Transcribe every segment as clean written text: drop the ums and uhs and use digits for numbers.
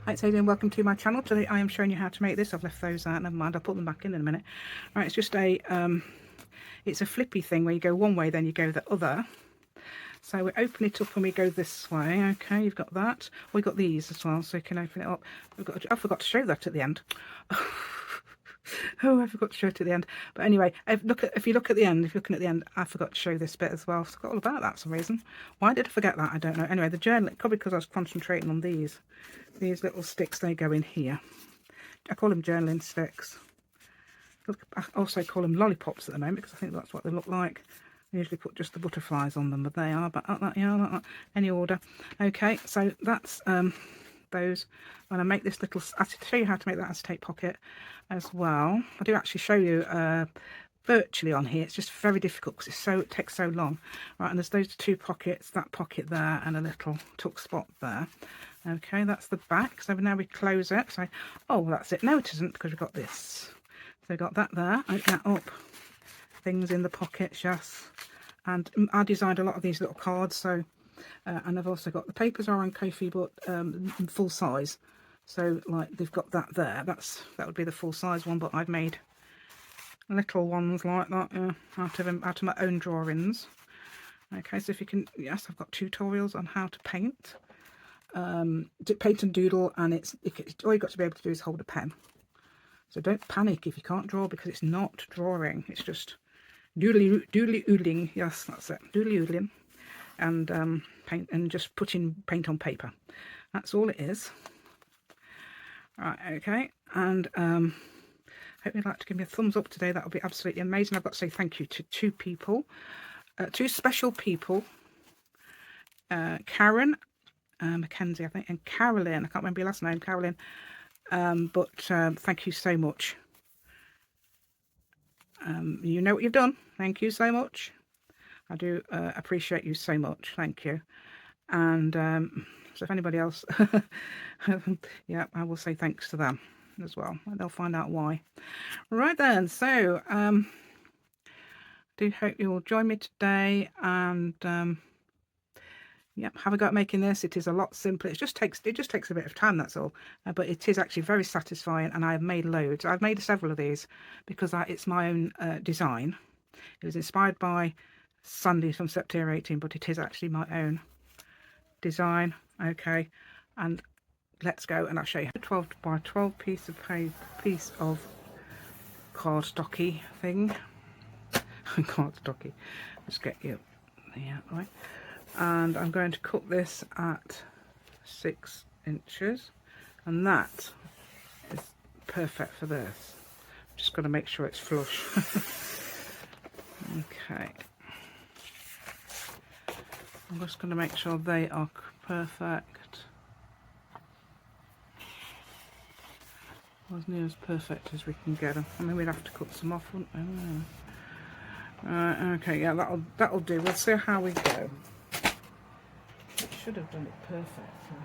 Hi, it's Adrian. Welcome to my channel. Today I am showing you how to make this. I've left those out. Never mind. I'll put them back in a minute. Right, it's just a it's a flippy thing where you go one way, then you go the other. So we open it up and we go this way. Okay, you've got that. We've got these as well, so you can open it up. We've got. I forgot to show that at the end. Oh, I forgot to show it at the end. But anyway, if you look at the end, if you're looking at the end, I forgot to show this bit as well. I forgot all about that for some reason. Why did I forget that? I don't know. Anyway, the journal, probably because I was concentrating on these little sticks. They go in here. I call them journaling sticks. I also call them lollipops at the moment because I think that's what they look like. I usually put just the butterflies on them, but they are but like that, yeah, like that. Any order. Okay, so that's those. And I make this little, I have to show you how to make that acetate pocket as well. I do actually show you virtually on here. It's just very difficult because it takes so long. Right, and there's those two pockets, that pocket there and a little tuck spot there. Okay, that's the back. So now we close it. So, oh, well, that's it. No, it isn't, because we've got this. So we've got that there. Open that up. Things in the pockets, yes. And I designed a lot of these little cards. So, and I've also got the papers are on Kofi, but full size. So, like, they've got that there. That would be the full size one, but I've made little ones like that out of my own drawings. Okay, so if you can, yes, I've got tutorials on how to paint. Paint and doodle, and it's all you've got to be able to do is hold a pen. So don't panic if you can't draw, because it's not drawing, it's just doodly oodling. Yes, that's it, doodly oodling, and paint, and just putting paint on paper. That's all it is. Right, okay, and hope you'd like to give me a thumbs up today. That would be absolutely amazing. I've got to say thank you to two people, two special people, Karen Mackenzie, I think, and Carolyn. I can't remember your last name, Carolyn. But thank you so much. You know what you've done. Thank you so much. I do appreciate you so much. Thank you. And so if anybody else, yeah, I will say thanks to them as well. They'll find out why. Right then, so do hope you will join me today, and yep, have a go at making this. It is a lot simpler. It just takes a bit of time, that's all. But it is actually very satisfying, and I have made loads. I've made several of these because it's my own design. It was inspired by Sandy from September 18, but it is actually my own design. Okay, and let's go, and I'll show you. 12 by 12 piece of cardstocky thing. Cardstocky. Let's get you. Yeah, right. And I'm going to cut this at 6 inches, and that is perfect for this. Just got to make sure it's flush. Okay, I'm just going to make sure they are perfect, as near as perfect as we can get them. I mean, we'd have to cut some off, wouldn't we? Okay, yeah, that'll do. We'll see how we go. Should have done it perfectly.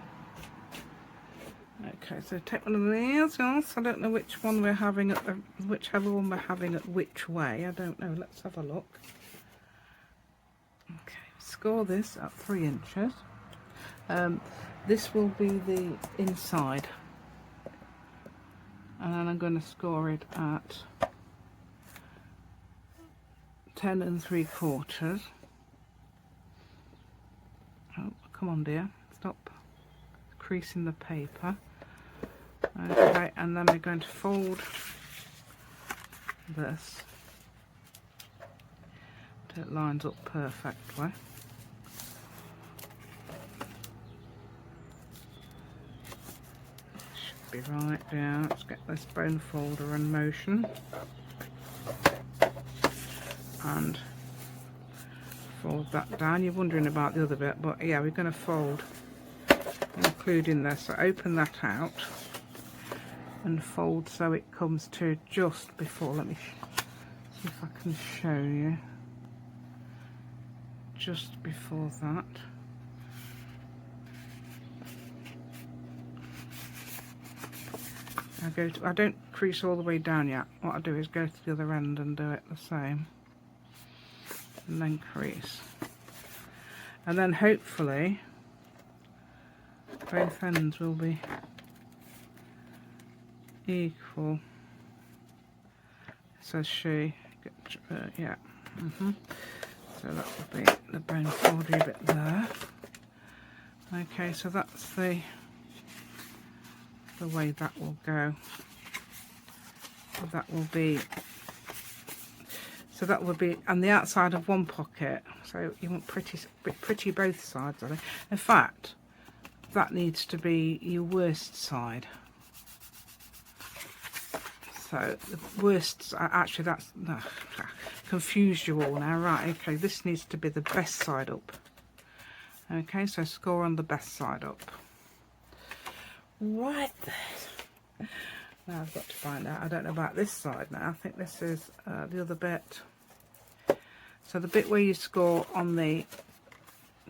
Okay, so take one of these. Yes, I don't know which one we're having at whichever one we're having at which way. I don't know. Let's have a look. Okay, score this at 3 inches. This will be the inside, and then I'm going to score it at 10 3/4. Oh, come on, dear, stop creasing the paper. Okay, and then we're going to fold this till it lines up perfectly. Should be right. Yeah, let's get this bone folder in motion and fold that down. You're wondering about the other bit, but yeah, we're going to fold, including this. So open that out and fold so it comes to just before. Let me see if I can show you. Just before that. I don't crease all the way down yet. What I do is go to the other end and do it the same, and then crease, and then hopefully both ends will be equal, says she, yeah, so that will be the bone folder bit there. Okay, so that's the way that will go. That will be, so that will be on the outside of one pocket, so you want pretty both sides, I think. In fact, that needs to be your worst side. So the worst, actually that's, no, confused you all now, right, okay, this needs to be the best side up. Okay, so score on the best side up. Right there. Now I've got to find out, I don't know about this side now, I think this is the other bit. So the bit where you score on the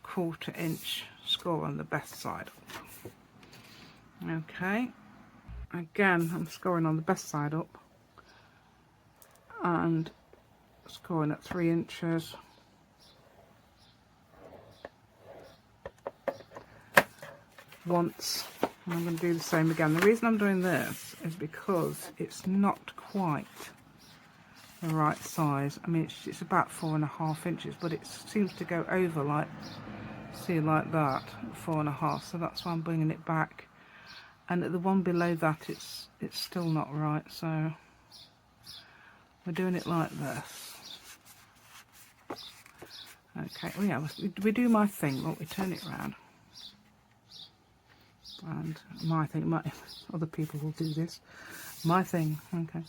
1/4 inch, score on the best side up. Okay, again I'm scoring on the best side up and scoring at 3 inches. Once, and I'm going to do the same again. The reason I'm doing this is because it's not quite the right size. I mean, it's about 4.5 inches, but it seems to go over like, see, like that, 4.5. So that's why I'm bringing it back. And at the one below that, it's still not right. So we're doing it like this. Okay. Oh yeah, we do my thing. Won't we? Turn it around. And my thing, other people will do this. My thing, okay.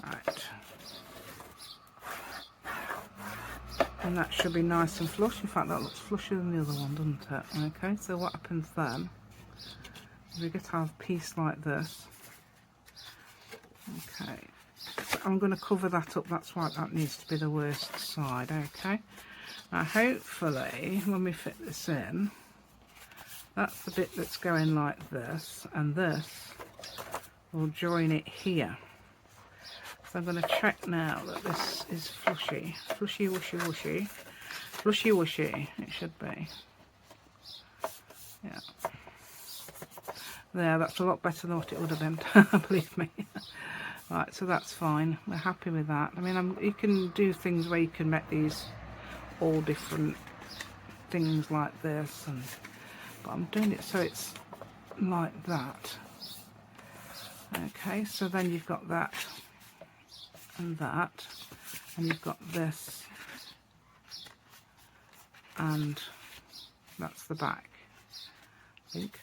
Right. And that should be nice and flush. In fact, that looks flusher than the other one, doesn't it? Okay, so what happens then is we get our piece like this. Okay. So I'm going to cover that up. That's why that needs to be the worst side, okay. Now hopefully when we fit this in, that's the bit that's going like this, and this will join it here. So I'm going to check now that this is flushy, flushy wushy wushy, flushy wushy it should be. Yeah. There, that's a lot better than what it would have been, believe me. Right, so that's fine. We're happy with that. I mean, you can do things where you can make these all different things like this, but I'm doing it so it's like that. Okay, so then you've got that and that, and you've got this, and that's the back, I think.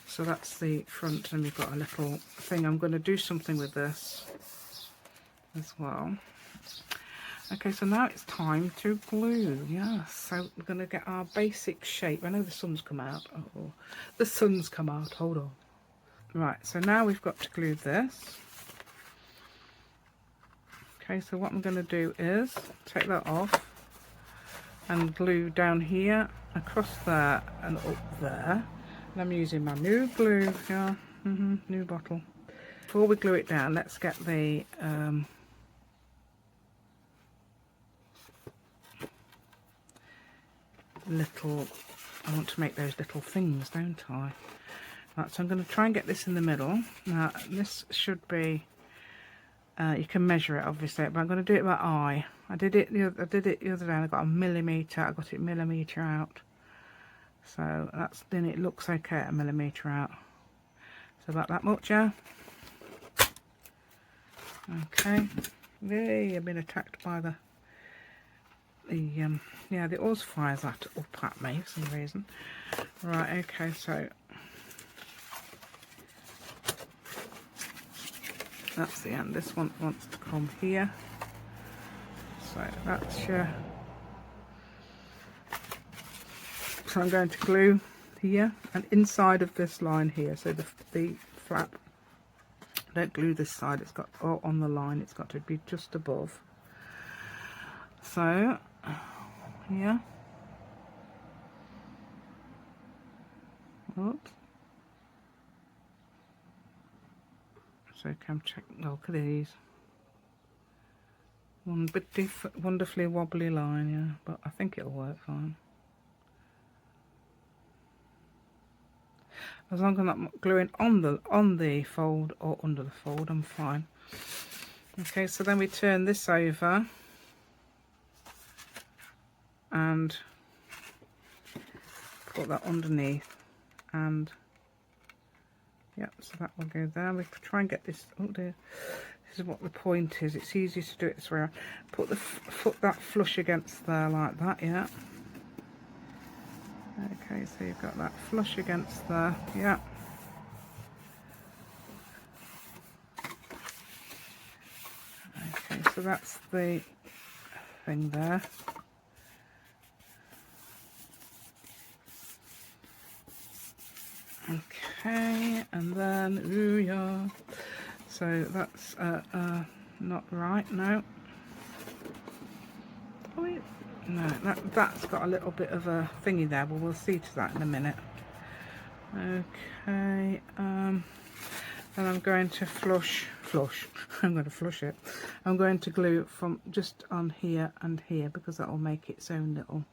So that's the front, and we've got a little thing. I'm going to do something with this as well. Okay, so now it's time to glue. Yes, so we're going to get our basic shape. I know the sun's come out. Oh, the sun's come out. Hold on. Right, so now we've got to glue this. Okay, so what I'm going to do is take that off and glue down here, across there, and up there. And I'm using my new glue. Yeah, new bottle. Before we glue it down, let's get the little, I want to make those little things, don't I? Right, so I'm going to try and get this in the middle. Now this should be, you can measure it obviously, but I'm going to do it by eye. I did it the other day and I got a millimetre. I got it millimetre out, so that's, then it looks okay at a millimetre out. So about that much, yeah. Okay. Yay, I've been attacked by the Oz fires that up at me for some reason. Right, okay, so that's the end. This one wants to come here. So that's your, so I'm going to glue here and inside of this line here, so the flap, don't glue this side, it's got, or on the line, it's got to be just above. So here, oops, so come check, look at these, one bit wonderfully wobbly line, yeah, but I think it'll work fine. As long as I'm not gluing on the fold or under the fold, I'm fine. Okay, so then we turn this over and put that underneath, and yep, so that will go there. We try and get this, oh dear, this is what the point is, it's easier to do it this way around. Put that flush against there like that, yeah. Okay, so you've got that flush against there, yeah. Okay, so that's the thing there. Okay, and then, ooh, yeah. So that's not right, no. Oh, no, that's got a little bit of a thingy there, but we'll see to that in a minute. Okay, then I'm going to flush, I'm going to flush it. I'm going to glue from just on here and here, because that will make its own little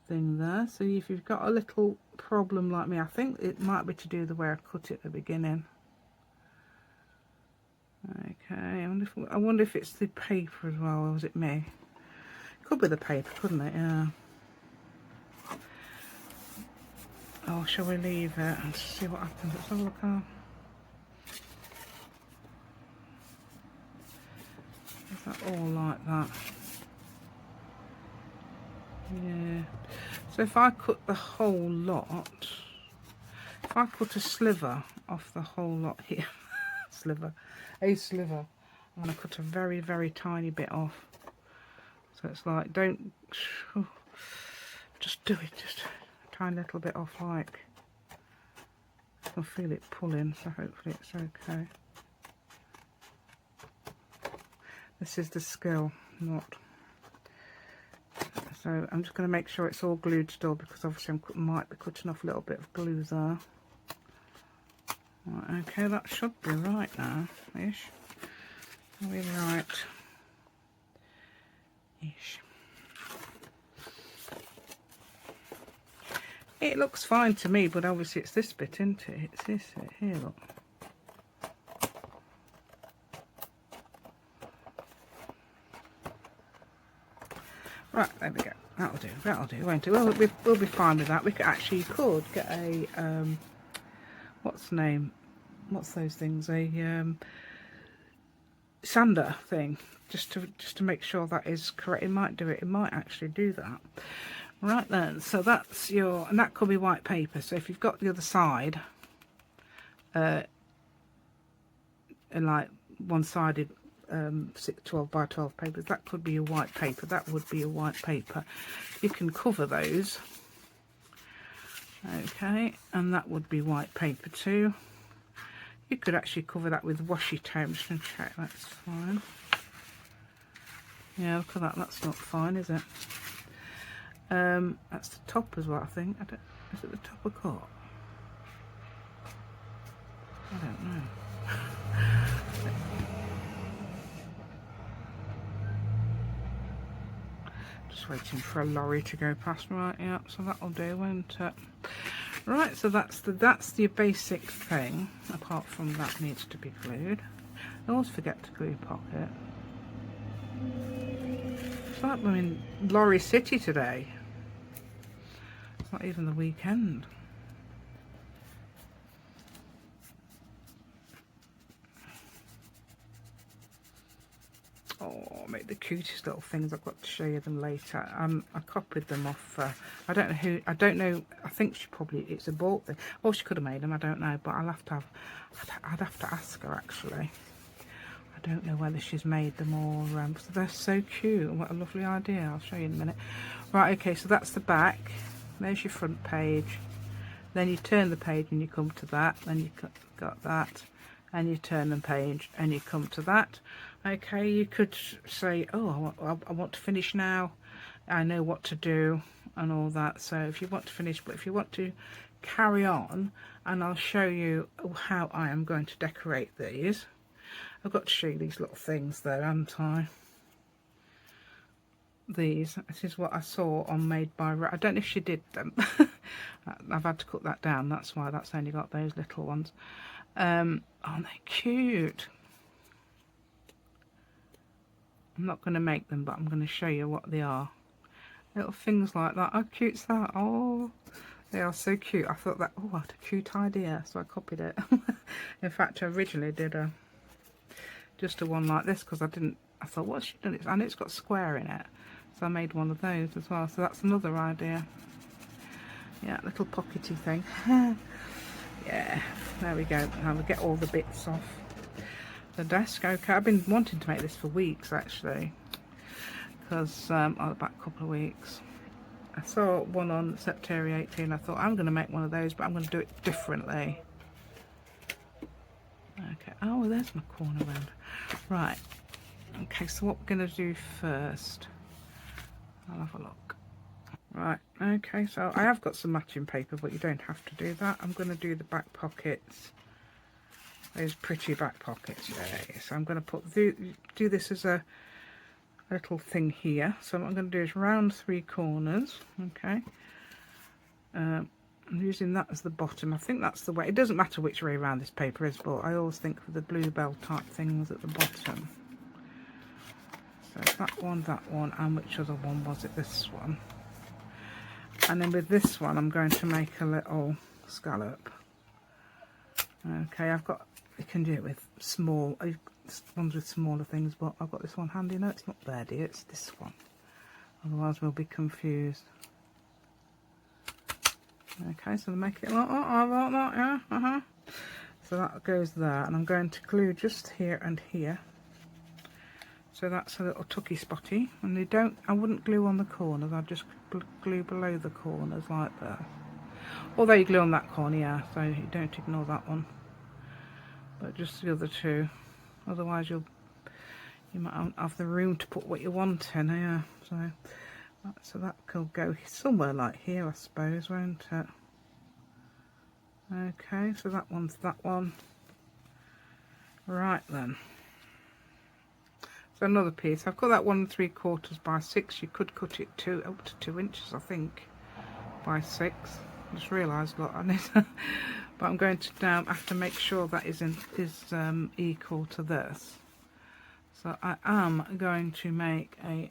thing there. So if you've got a little problem like me, I think it might be to do the way I cut it at the beginning. Okay, I wonder if it's the paper as well, or was it me? Could be the paper, couldn't it? Yeah. Oh, shall we leave it and see what happens? Let's have a look. Is that all like that? Yeah. So if I cut the whole lot, if I cut a sliver off the whole lot here, a sliver, I'm going to cut a very, very tiny bit off. So it's like, don't, just do it, just a tiny little bit off, like, I can feel it pulling, so hopefully it's okay. This is the skill, not. So I'm just going to make sure it's all glued still, because obviously I might be cutting off a little bit of glue there. Right, okay, that should be right now, ish. Are we right? Ish. It looks fine to me, but obviously it's this bit, isn't it? It's this bit here, look. Right, there we go. That'll do, won't it? Well, we'll be fine with that. We could actually get a what's the name? What's those things? A sander thing, just to make sure that is correct. It might do it. It might actually do that. Right then. So that's your, and that could be white paper. So if you've got the other side, and like one-sided 12 by 12 papers, that could be your white paper. That would be a white paper. You can cover those. Okay, and that would be white paper too. You could actually cover that with washi tape. I'm just going to check that's fine. Yeah, look at that. That's not fine, is it? That's the top as well, I think. Is it the top or cut? I don't know. Just waiting for a lorry to go past. Right, yeah, so that'll do, won't it? Right, so that's the basic thing. Apart from that needs to be glued. I always forget to glue your pocket. It's like we're in Lorry City today. It's not even the weekend. Oh, make the cutest little things. I've got to show you them later. I copied them off. I don't know who. I don't know. I think it's a bought thing. Or she could have made them. I don't know. But I'd have to ask her actually. I don't know whether she's made them or. So they're so cute. What a lovely idea. I'll show you in a minute. Right. Okay. So that's the back. There's your front page. Then you turn the page and you come to that. Then you got that. And you turn the page and you come to that. Okay, you could say, oh, I want to finish now. I know what to do and all that. So if you want to finish, but if you want to carry on, and I'll show you how I am going to decorate these. I've got to show you these little things there, haven't I? these. This is what I saw on Made by I don't know if she did them. I've had to cut that down, that's why that's only got those little ones. Aren't they cute? I'm not going to make them, but I'm going to show you what they are. Little things like that. How cute's that? Oh, they are so cute. I thought that, oh, what a cute idea, so I copied it. In fact, I originally did just a one like this because I thought, what's she done? I know it's got square in it, so I made one of those as well. So that's another idea. Yeah, little pockety thing. Yeah, there we go. Now we'll get all the bits off the desk. Okay, I've been wanting to make this for weeks actually, because about a couple of weeks. I saw one on September 18. I thought I'm going to make one of those, but I'm going to do it differently. Okay. Oh, well, there's my corner round. Right. Okay, so what we're going to do first, I'll have a look. Right, okay, so I have got some matching paper, but you don't have to do that. I'm going to do the back pockets, those pretty back pockets. Yeah, so I'm going to do this as a little thing here. So what I'm going to do is round 3 corners. Okay, I'm using that as the bottom. I think that's the way. It doesn't matter which way around this paper is, but I always think of the bluebell type things at the bottom. So that one, and which other one was it? This one. And then with this one, I'm going to make a little scallop. Okay, you can do it with small, ones with smaller things, but I've got this one handy. No, it's not there, dear, it's this one. Otherwise we'll be confused. Okay, so make it like that, yeah, So that goes there, and I'm going to glue just here and here. So that's a little tucky spotty, and I wouldn't glue on the corners, I'd just glue below the corners like that. Although you glue on that corner, yeah, so you don't ignore that one. But just the other two, otherwise you might not have the room to put what you want in, yeah. So that could go somewhere like here, I suppose, won't it? Okay, so that one's that one. Right then. So another piece. I've got that 1 3/4 by 6. You could cut it up to 2 inches, I think, by 6. I just realised what I need. But I'm going to now have to make sure that is equal to this. So I am going to make a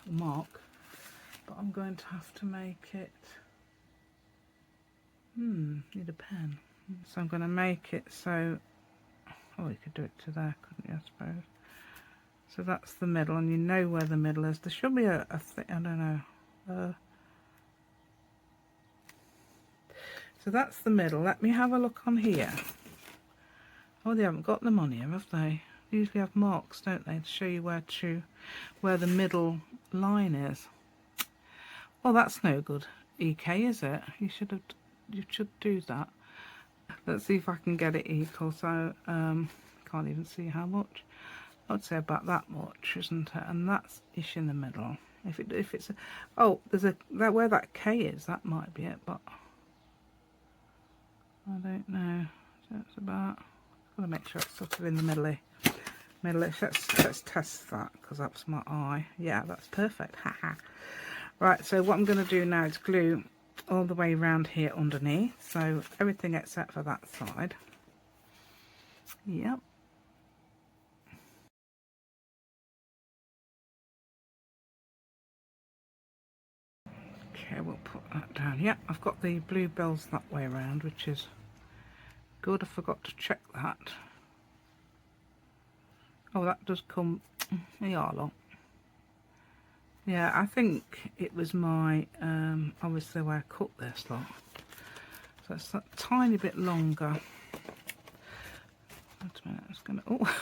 mark, but I'm going to have to make it. Need a pen. So I'm going to make it so. Oh, you could do it to there, couldn't you, I suppose? So that's the middle, and you know where the middle is. There should be a thing, I don't know. So that's the middle. Let me have a look on here. Oh, they haven't got them on here, have they? They usually have marks, don't they, to show you where the middle line is. Well, that's no good, EK, is it? You should do that. Let's see if I can get it equal. So can't even see how much. I'd say about that much, isn't it? And that's ish in the middle. If it's there's where that K is, that might be it, but I don't know. So it's about. I've got to make sure it's sort of in the middle-ish. Let's test that, because that's my eye. Yeah, that's perfect. Haha. Right. So what I'm going to do now is glue all the way around here underneath, so everything except for that side. Yep. Okay, we'll put that down. Yep, I've got the bluebells that way around, which is good. I forgot to check that. Oh, that does come. Yeah, look. Yeah, I think it was my obviously where I cut this lot. So it's a tiny bit longer. Wait a minute, it's gonna. Oh,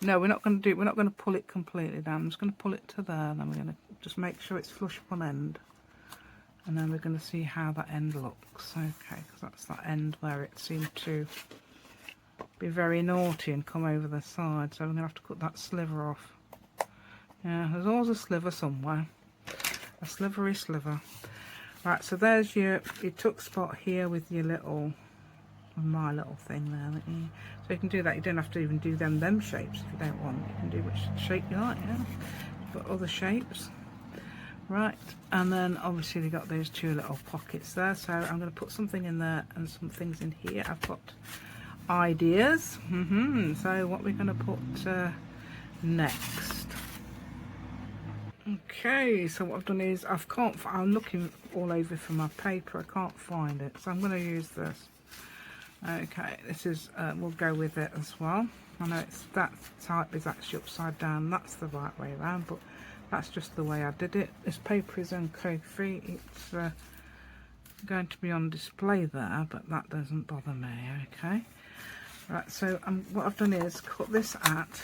no, we're not going to pull it completely down. I'm just going to pull it to there, and then we're going to just make sure it's flush up on end, and then we're going to see how that end looks. Okay, because that's that end where it seemed to be very naughty and come over the side. So we're going to have to cut that sliver off. Yeah, there's always a sliver somewhere. A slivery sliver. Right, so there's your tuck spot here with your little my little thing there. So you can do that. You don't have to even do them shapes if you don't want. You can do which shape you like, yeah. But other shapes. Right, and then obviously we got those two little pockets there, so I'm going to put something in there and some things in here. I've got ideas. So what we're going to put next. Okay, so what I've done is I'm looking all over for my paper, I can't find it, so I'm going to use this. Okay, this is we'll go with it as well. I know that type is actually upside down, that's the right way around, but that's just the way I did it. This paper is encode free. It's going to be on display there, but that doesn't bother me. Okay, right, so what I've done is cut this at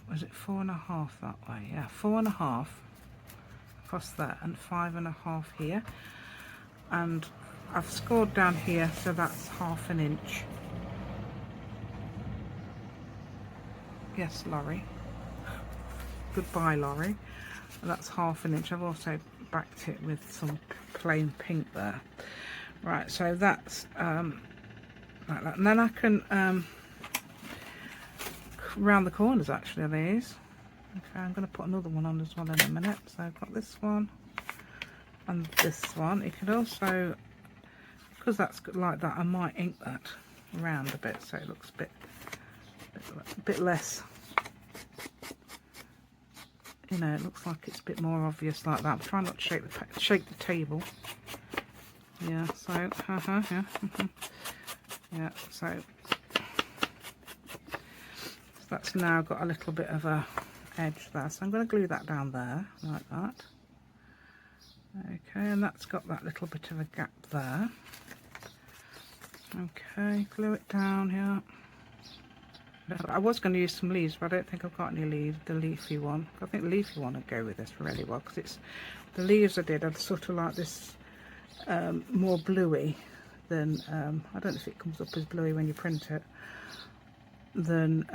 was it 4.5 that way? Yeah, 4.5 across there and 5.5 here, and I've scored down here, so that's 1/2 inch. Yes, Laurie. Goodbye, Laurie. That's 1/2 inch. I've also backed it with some plain pink there. Right, so that's like that, and then I can round the corners actually of these. Okay, I'm going to put another one on as well in a minute. So I've got this one and this one. You could also, because that's like that, I might ink that around a bit so it looks a bit less, you know, it looks like it's a bit more obvious like that. I'm trying not to shake the table. Yeah, so yeah. Yeah, so that's now got a little bit of a edge there, so I'm going to glue that down there like that. Okay, and that's got that little bit of a gap there. Okay, glue it down here. I was going to use some leaves, but I don't think I've got any leaves, the leafy one. I think the leafy one would go with this really well, because it's the leaves I did are sort of like this more bluey than I don't know if it comes up as bluey when you print it, than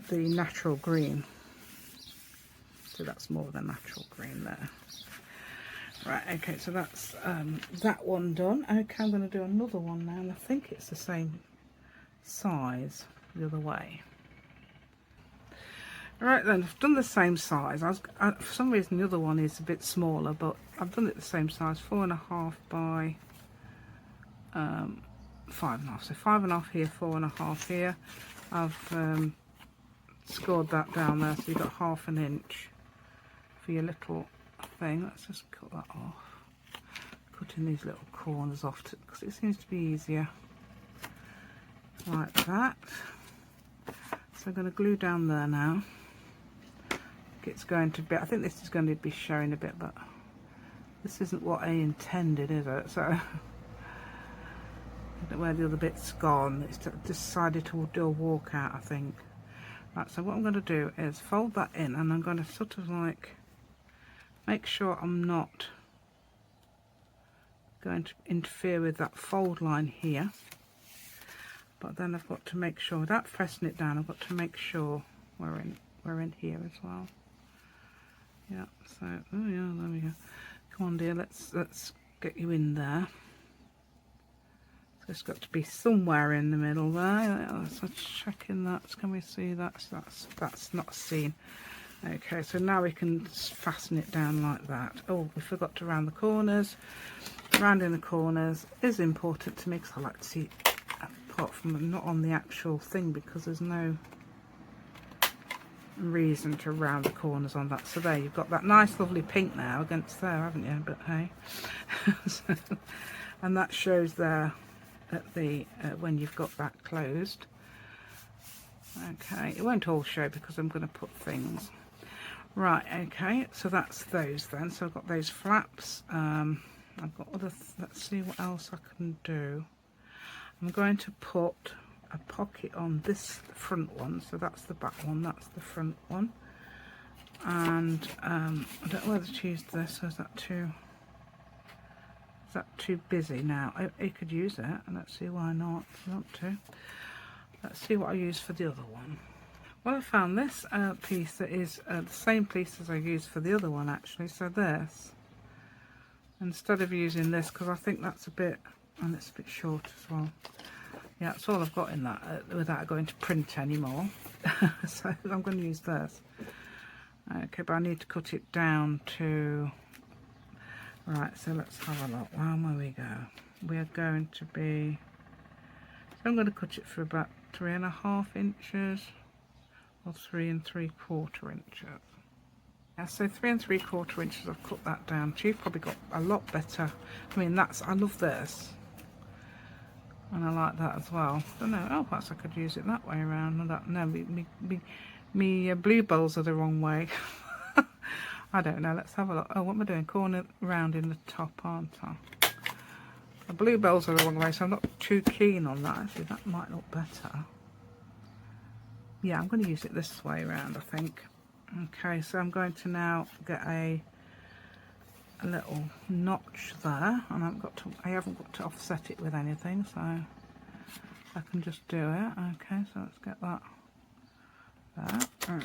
the natural green. So that's more than natural green there. Right, okay, so that's that one done. Okay, I'm going to do another one now, and I think it's the same size the other way. Right then, I've done the same size. For some reason the other one is a bit smaller, but I've done it the same size, 4.5 by 5.5. So 5.5 here, 4.5 here. I've scored that down there, so you've got 1/2 inch for your little thing. Let's just cut that off. Cutting these little corners off because it seems to be easier like that. So I'm going to glue down there now. It's going to be, I think this is going to be showing a bit, but this isn't what I intended, is it? So I don't know where the other bit's gone. It's decided to do a walkout, I think. Right, so what I'm going to do is fold that in, and I'm going to sort of like make sure I'm not going to interfere with that fold line here. But then I've got to make sure, without pressing it down, I've got to make sure we're in here as well. Yeah, so, oh yeah, there we go. Come on dear, let's get you in there. So it's got to be somewhere in the middle there. Let's check in that. Can we see that? That's not seen. Okay, so now we can fasten it down like that. Oh, we forgot to round the corners. Rounding the corners is important to me because I like to see, apart from not on the actual thing, because there's no reason to round the corners on that. So there, you've got that nice lovely pink now against there, haven't you? But hey, so, and that shows there at the when you've got that closed. Okay, it won't all show because I'm going to put things. Right, okay, so that's those then. So I've got those flaps. I've got other, let's see what else I can do. I'm going to put a pocket on this front one, so that's the back one, that's the front one. And I don't know whether to use this, or is that too busy now? I could use it, and let's see why not, if you want to. Let's see what I use for the other one. Well, I found this piece that is the same piece as I used for the other one actually, so this, instead of using this, because I think that's a bit and it's a bit short as well. Yeah, that's all I've got in that without going to print anymore. So I'm going to use this. Okay, but I need to cut it down to... Right, so let's have a look. Where we go? We're going to be... So I'm going to cut it for about 3.5 inches or 3 3/4 inches. Yeah, so 3 3/4 inches, I've cut that down to. You've probably got a lot better. I mean, I love this. And I like that as well. I don't know. Oh, perhaps I could use it that way around. No, me blue bowls are the wrong way. I don't know. Let's have a look. Oh, what am I doing? Corner round in the top, aren't I? The blue bowls are the wrong way, so I'm not too keen on that. Actually, that might look better. Yeah, I'm going to use it this way around, I think. Okay, so I'm going to now get a little notch there, and I haven't got to offset it with anything, so I can just do it. Okay, so let's get that there.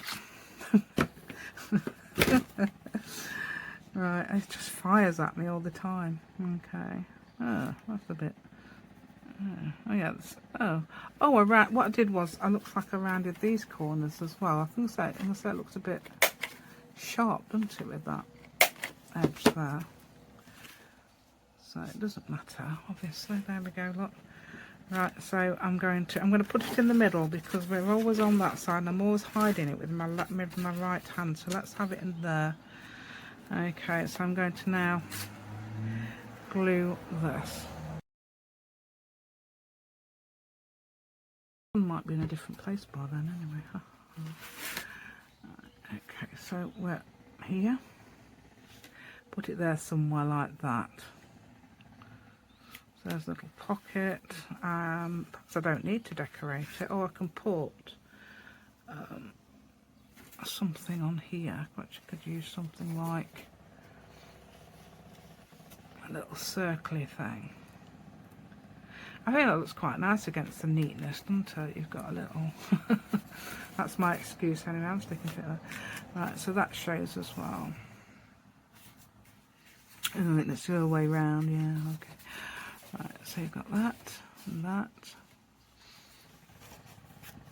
Right, it just fires at me all the time. Okay, oh, that's a bit. Oh yeah, around. What I did was it looks like I rounded these corners as well. I think so. And so it looks a bit sharp, doesn't it, with that edge there? So it doesn't matter, obviously. There we go. Look. Right. So I'm going to put it in the middle because we're always on that side, and I'm always hiding it with my right hand. So let's have it in there. Okay. So I'm going to now glue this. Might be in a different place by then anyway. Okay, so we're here. Put it there somewhere like that. So there's a little pocket. Perhaps I don't need to decorate it, or I can put something on here. Which I could use something like a little circly thing. I think that looks quite nice against the neatness, doesn't it? You've got a little... That's my excuse anyway, I'm sticking to it there. Right, so that shows as well. I think it's the other way round, yeah, okay. Right, so you've got that and that.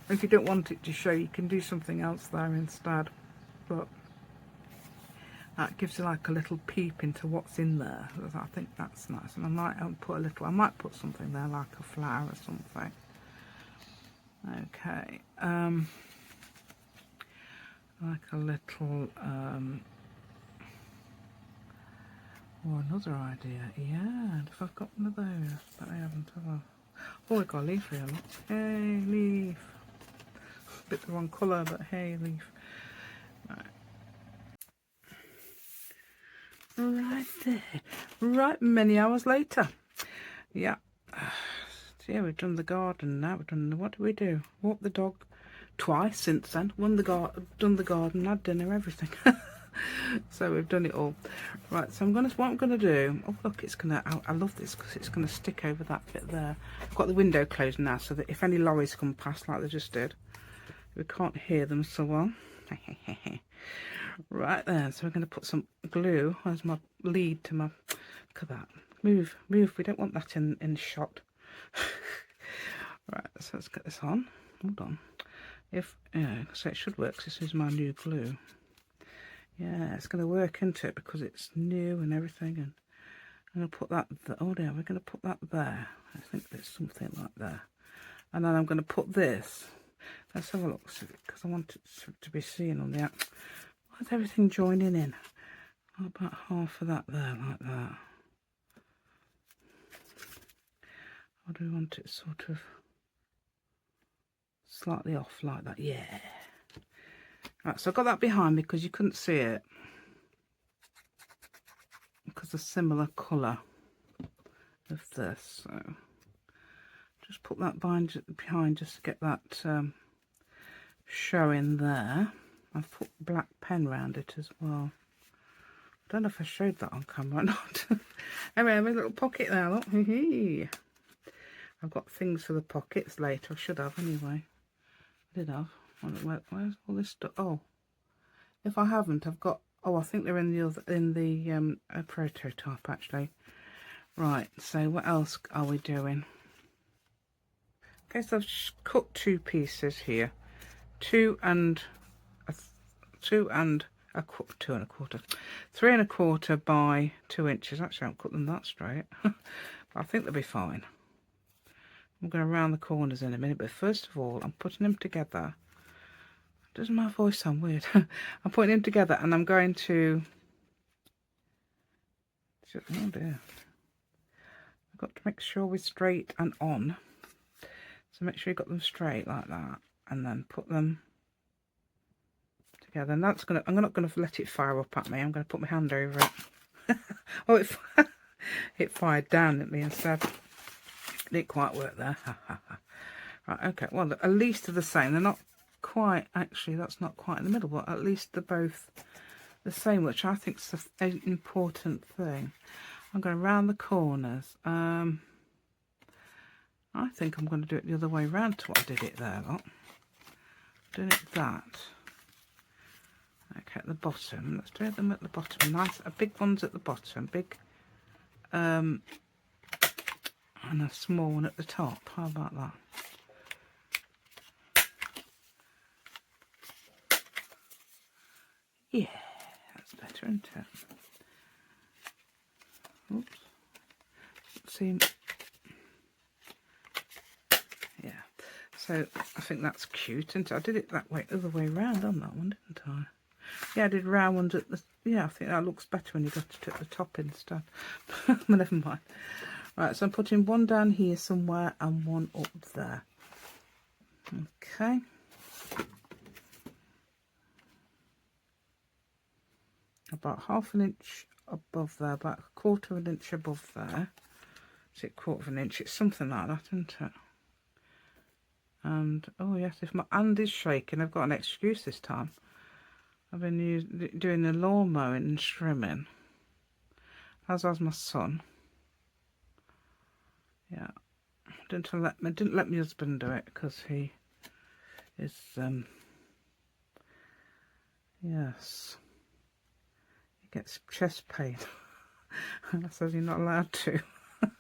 If you don't want it to show, you can do something else there instead. But that gives you like a little peep into what's in there. I think that's nice. And I might put something there like a flower or something. Okay. Like a little, or another idea. Yeah, if I've got one of those, but I haven't. Oh, I've got a leaf here, look. Hey, leaf. Bit the wrong colour, but hey, leaf. Right there. Right, many hours later. Yeah. So yeah, we've done the garden now. What do we do? Walk the dog twice since then. Done the garden, had dinner, everything. So we've done it all. Right, so what I'm gonna do. Oh look, I love this because it's gonna stick over that bit there. I've got the window closed now so that if any lorries come past like they just did, we can't hear them so well. Right there, so we're going to put some glue as my lead to my... Look at that. Move. We don't want that in shot. Right, so let's get this on. Hold on. So it should work. This is my new glue. Yeah, it's going to work into it because it's new and everything. And I'm going to put that... Oh, there, we're going to put that there. I think there's something like there. And then I'm going to put this... Let's have a look, because I want it to be seen on the app. Why's everything joining in? About half of that there, like that. Or do we want it sort of slightly off like that? Yeah. Right, so I got that behind me because you couldn't see it. Because the similar colour of this. So just put that behind just to get that showing there. I've put black pen around it as well. I don't know if I showed that on camera or not. Anyway, I have a little pocket there, look. I've got things for the pockets later. I should have anyway. I did have. Where's all this stuff? Oh, if I haven't, I've got... Oh, I think they're in the prototype actually. Right, so what else are we doing? Okay, so I've just cut 2 pieces here, 2 and a 2 and a quarter, 2 1/4, 3 1/4 by 2 inches. Actually, I haven't cut them that straight, but I think they'll be fine. I'm going to round the corners in a minute, but first of all, I'm putting them together. Doesn't my voice sound weird? I'm putting them together, and I'm going to. Oh dear. I've got to make sure we're straight and on. So make sure you got them straight like that, and then put them together. And that's gonna. I'm not going to let it fire up at me. I'm going to put my hand over it. Oh, it fired down at me instead. It didn't quite work there. Right. Okay. Well, at least they're the same. They're not quite. Actually, that's not quite in the middle, but at least they're both the same, which I think is an important thing. I'm going to round the corners. I think I'm going to do it the other way round to what I did it there. Look. Doing it that. Okay, at the bottom. Let's do them at the bottom. Nice, big ones at the bottom. Big, and a small one at the top. How about that? Yeah, that's better, isn't it? Oops. See. Yeah. So I think that's cute, isn't it? I did it that way, other way round on that one, didn't I? Yeah, I did round ones at the. Yeah, I think that looks better when you got it at the top instead. But never mind. Right, so I'm putting one down here somewhere and one up there. Okay. About 1/2 inch above there, about 1/4 inch above there. Is it 1/4 inch? It's something like that, isn't it? And oh yes, if my hand is shaking, I've got an excuse this time. I've been doing the lawn mowing and trimming, as has my son. Yeah, didn't let my husband do it because he is yes, he gets chest pain. And I said you're not allowed to. But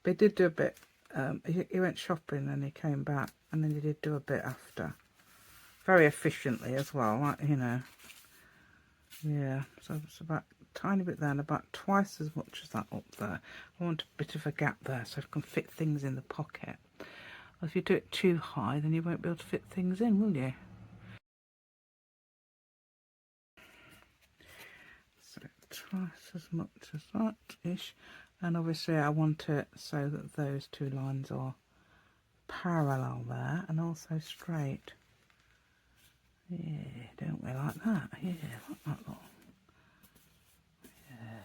he did do a bit. He went shopping and he came back, and then he did do a bit after, very efficiently as well, like, you know. Yeah, so it's about a tiny bit there and about twice as much as that up there. I want a bit of a gap there so I can fit things in the pocket. Well, if you do it too high, then you won't be able to fit things in, will you? So twice as much as that-ish. And obviously I want it so that those 2 lines are parallel there and also straight. Yeah, don't we like that? Yeah, like that lot. Yeah.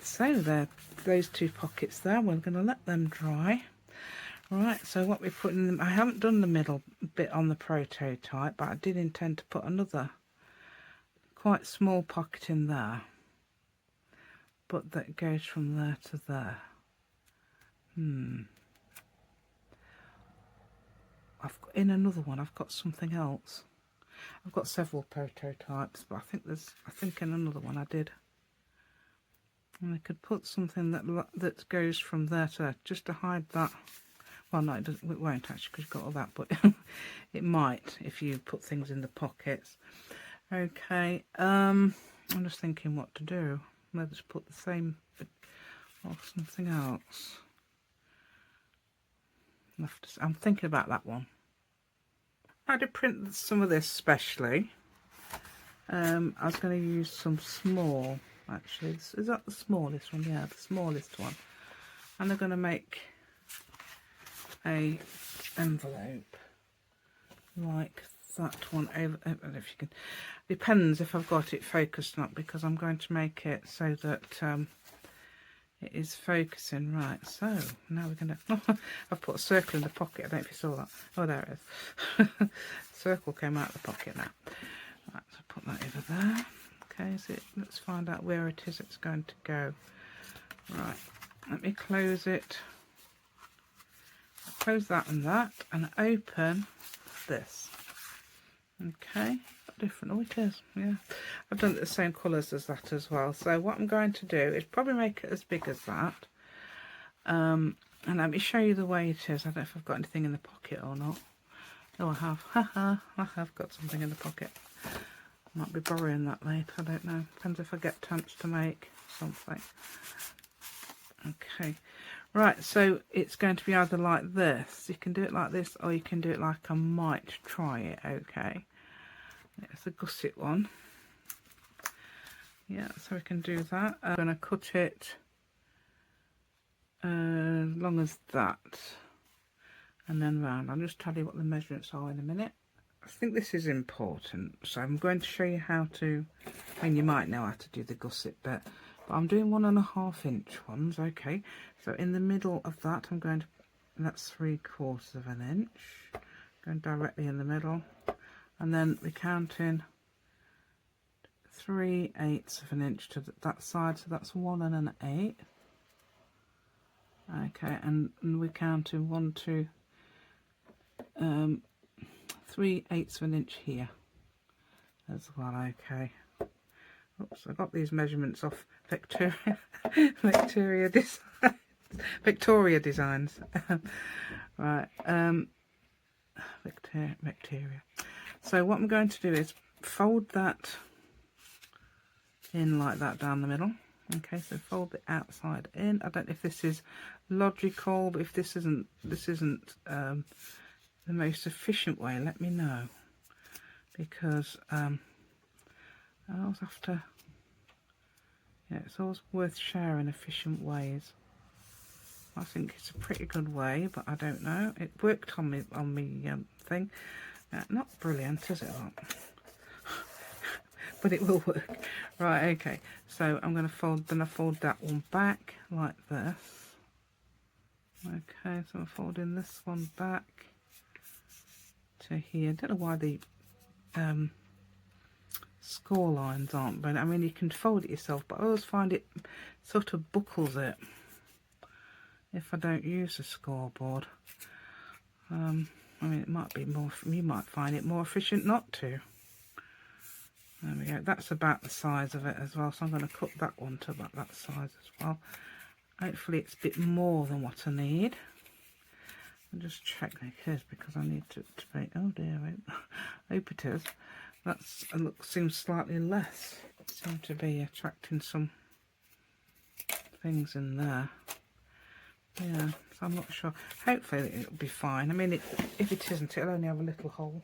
So there, those 2 pockets there, we're going to let them dry. Right, so what we're putting them, I haven't done the middle bit on the prototype, but I did intend to put another quite small pocket in there, but that goes from there to there. I've got, in another one I've got something else. I've got several prototypes, but I think in another one I did. And I could put something that goes from there to there, just to hide that. Well, no, it won't actually, because you've got all that, but it might if you put things in the pockets. Okay, I'm just thinking what to do. Maybe just put the same or something else. I'm thinking about that one. I did print some of this specially. I was going to use some small, actually. Is that the smallest one? Yeah, the smallest one. And I'm going to make a envelope like that one over. I don't know if you can. Depends if I've got it focused or not, because I'm going to make it so that it is focusing. Right, so now we're going to. I've put a circle in the pocket. I don't know if you saw that. Oh, there it is. Circle came out of the pocket now. Right, so put that over there. Okay, so let's find out where it is it's going to go. Right, let me close it. Close that and open this. Okay, that different? Oh, it is, yeah. I've done it the same colours as that as well. So what I'm going to do is probably make it as big as that. And let me show you the way it is. I don't know if I've got anything in the pocket or not. Oh, I have. Haha, I have got something in the pocket. Might be borrowing that later, I don't know. Depends if I get chance to make something. Okay. Right, so it's going to be either like this. You can do it like this, or you can do it like I might try it, okay. It's a gusset one. Yeah, so we can do that. I'm going to cut it as long as that. And then round. I'll just tell you what the measurements are in a minute. I think this is important. So I'm going to show you how to, I mean, you might know how to do the gusset bit. But I'm doing 1.5 inch ones, okay. So in the middle of that, I'm going to, that's 3/4 of an inch. Going directly in the middle. And then we're counting 3/8 of an inch to that side, so that's 1 1/8. Okay, and we're counting 1, 2, 3/8 of an inch here as well, okay. Oops, I got these measurements off Victoria Designs. Right, Victoria. So what I'm going to do is fold that in like that down the middle. Okay, so fold the outside in. I don't know if this is logical, but if this isn't the most efficient way, let me know, because I always have to, yeah, it's always worth sharing efficient ways. I think it's a pretty good way, but I don't know. It worked on me thing. Not brilliant, is it? But it will work. Right, okay. So I'm going to fold that one back like this. Okay, so I'm folding this one back to here. I don't know why the score lines aren't, but I mean, you can fold it yourself, but I always find it sort of buckles it if I don't use a scoreboard. I mean, it might be more, you might find it more efficient not to. There we go, that's about the size of it as well, so I'm going to cut that one to about that size as well. Hopefully it's a bit more than what I need. I'll just check that it is, because I need to make, oh dear, I hope it is. That's, seems slightly less. Seem to be attracting some things in there. Yeah, so I'm not sure. Hopefully it'll be fine. I mean, if it isn't, it'll only have a little hole.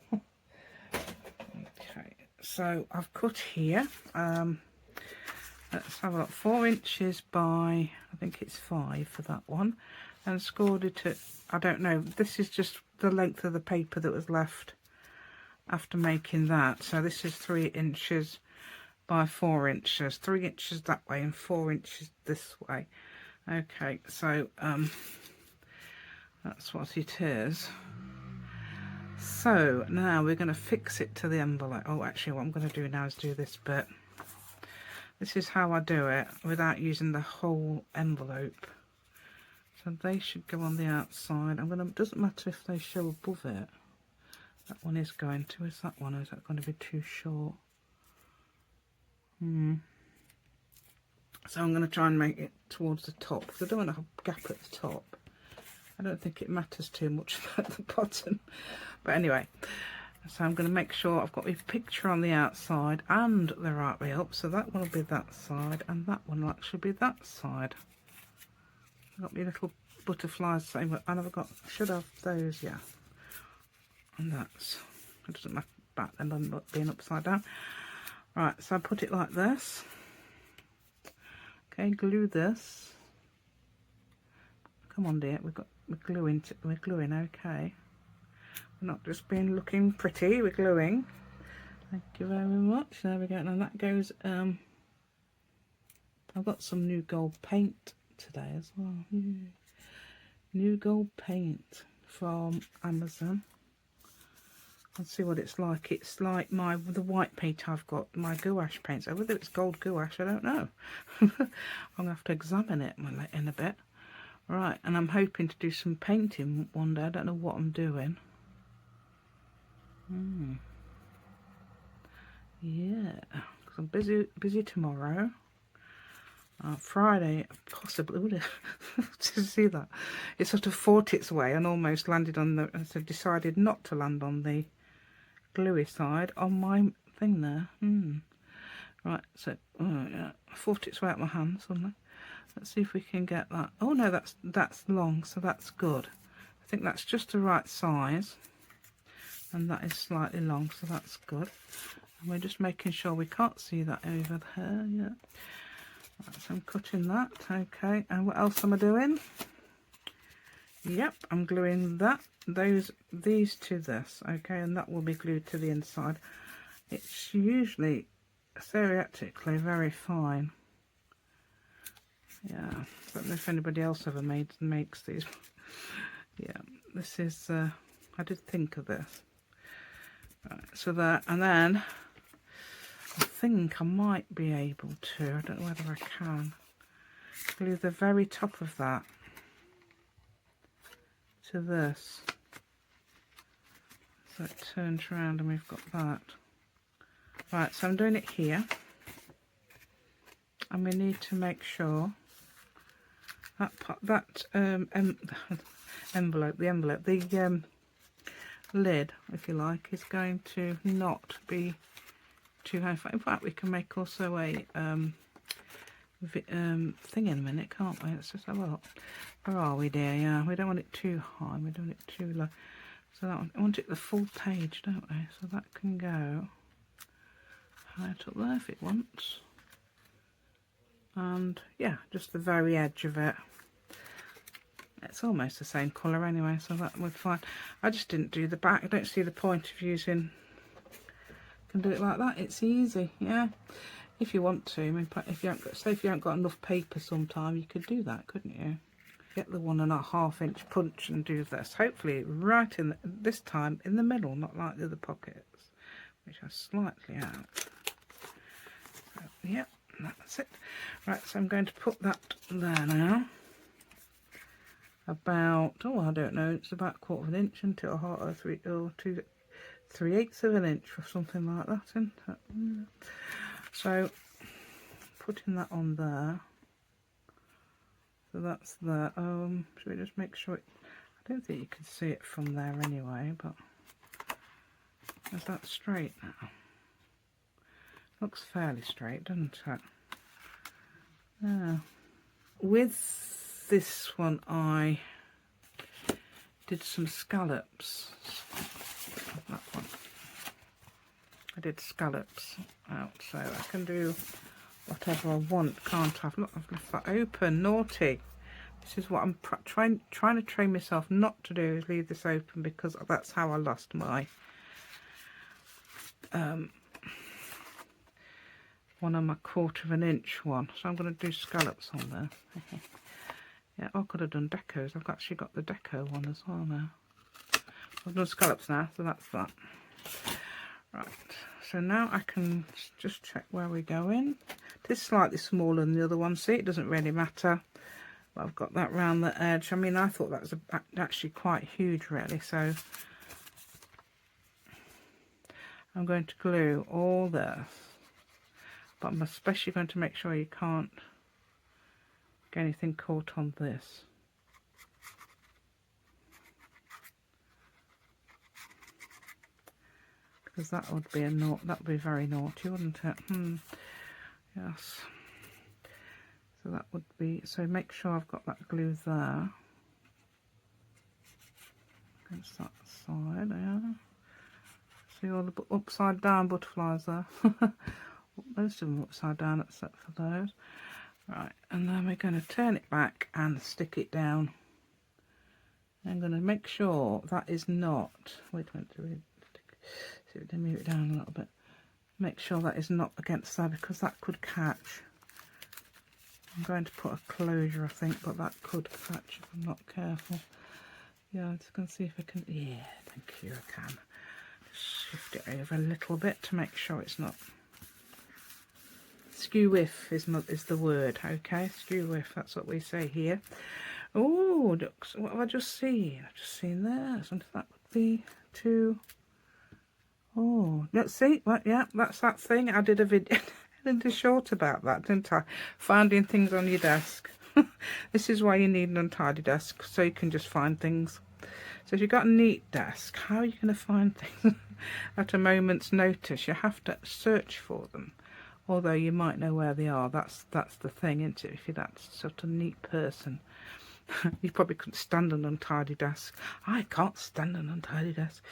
Okay, so I've cut here. Let's have a look. 4 inches by, I think it's 5 for that one, and scored it at, I don't know. This is just the length of the paper that was left after making that. So this is 3 inches by 4 inches, 3 inches that way and 4 inches this way. Okay, so that's what it is. So now we're going to fix it to the envelope. Oh, actually what I'm going to do now is do this bit. This is how I do it without using the whole envelope. So they should go on the outside. I'm gonna, doesn't matter if they show above it. That one is going to, is that one, or is that going to be too short? So I'm going to try and make it towards the top, because I don't want to have a gap at the top. I don't think it matters too much about the bottom. But anyway, so I'm going to make sure I've got my picture on the outside and the right way up. So that one will be that side, and that one will actually be that side. I've got my little butterflies, same, and I've got, should have those, yeah. And that's, it doesn't matter about them being upside down. Right, so I put it like this. Okay, glue this. Come on, dear, we're gluing, okay. We're not just being looking pretty, we're gluing. Thank you very much. There we go. And that goes, I've got some new gold paint today as well. New gold paint from Amazon. Let's see what it's like. It's like the white paint I've got, my gouache paint. So whether it's gold gouache, I don't know. I'm going to have to examine it in a bit. Right, and I'm hoping to do some painting one day. I don't know what I'm doing. Yeah, because I'm busy tomorrow. Friday, possibly. To see that, it sort of fought its way and almost landed on the. So decided not to land on the gluey side on my thing there. Right, so yeah, fought its way out my hand suddenly. Let's see if we can get that. Oh no, that's long, so that's good. I think that's just the right size, and that is slightly long, so that's good. And we're just making sure we can't see that over there. Yeah. Right, so I'm cutting that. Okay, and what else am I doing? Yep, I'm gluing these to this. Okay, and that will be glued to the inside. It's usually theoretically very fine. Yeah, I don't know if anybody else ever makes these. Yeah, this is I did think of this. Right, so that, and then I think I might be able to, I don't know whether I can, glue the very top of that to this, so it turns around and we've got that. Right, so I'm doing it here, and we need to make sure that envelope, the lid, if you like, is going to not be too high. In fact, we can make also a thing in a minute, can't we? Let's just have a look. Where are we, dear? Yeah, we don't want it too high, we don't want it too low. So that one, I want it the full page, don't we? So that can go right up there if it wants. And yeah, just the very edge of it. It's almost the same colour anyway, so that would be fine. I just didn't do the back. I don't see the point of using. Can do it like that. It's easy, yeah. If you want to, I mean, if you haven't got, say if you haven't got enough paper, sometime you could do that, couldn't you? Get the 1.5 inch punch and do this. Hopefully, right in this time in the middle, not like the other pockets, which are slightly out. So, yep, that's it. Right, so I'm going to put that there now. About, oh, I don't know, it's about 1/4 inch until 3/8 of an inch or something like that, isn't it? So putting that on there, so that's there. Should we just make sure it, I don't think you can see it from there anyway, but is that straight now? Looks fairly straight, doesn't it? Yeah. With this one I did some scallops. That one. I did scallops out, so I can do whatever I want, can't I? I've left that open, naughty. This is what I'm trying to train myself not to do, is leave this open, because that's how I lost my one on my 1/4 inch one. So I'm going to do scallops on there. Yeah, I could have done decos. I've actually got the deco one as well now. I've done scallops now, so that's that. Right, so now I can just check where we're going. This is slightly smaller than the other one. See, it doesn't really matter. But I've got that round the edge. I mean, I thought that was actually quite huge, really. So I'm going to glue all this. But I'm especially going to make sure you can't get anything caught on this. Because that would be that would be very naughty, wouldn't it? Yes. So that would be, so make sure I've got that glue there. Against that side, yeah. See all the upside down butterflies there. Most of them upside down except for those. Right, and then we're going to turn it back and stick it down. I'm going to make sure that is not, wait a minute, see if we can move it down a little bit. Make sure that is not against there, because that could catch. I'm going to put a closure, I think, but that could catch if I'm not careful. Yeah, I'm just going to see if I can, yeah, thank you, I can. Just shift it over a little bit to make sure it's not. Skew whiff is the word, okay? Skew whiff, that's what we say here. Oh, what have I just seen? I've just seen there. Something that would be too. Oh, let's see. Well, yeah, that's that thing. I did a video, I did a short about that, didn't I? Finding things on your desk. This is why you need an untidy desk, so you can just find things. So if you've got a neat desk, how are you going to find things at a moment's notice? You have to search for them, although you might know where they are. That's the thing, isn't it? If you're that sort of neat person. You probably couldn't stand an untidy desk. I can't stand an untidy desk,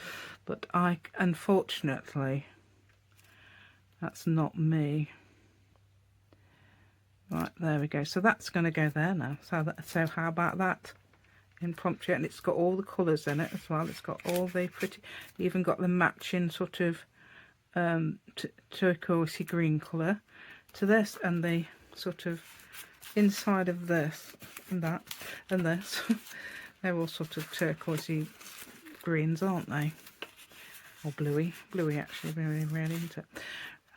but unfortunately, that's not me. Right, there we go. So that's going to go there now. So how about that? Impromptu, and it's got all the colours in it as well. It's got all the pretty, even got the matching sort of turquoisey green colour to this, and the sort of inside of this and that and this. They're all sort of turquoisey greens, aren't they? Or bluey actually, really, really, isn't it?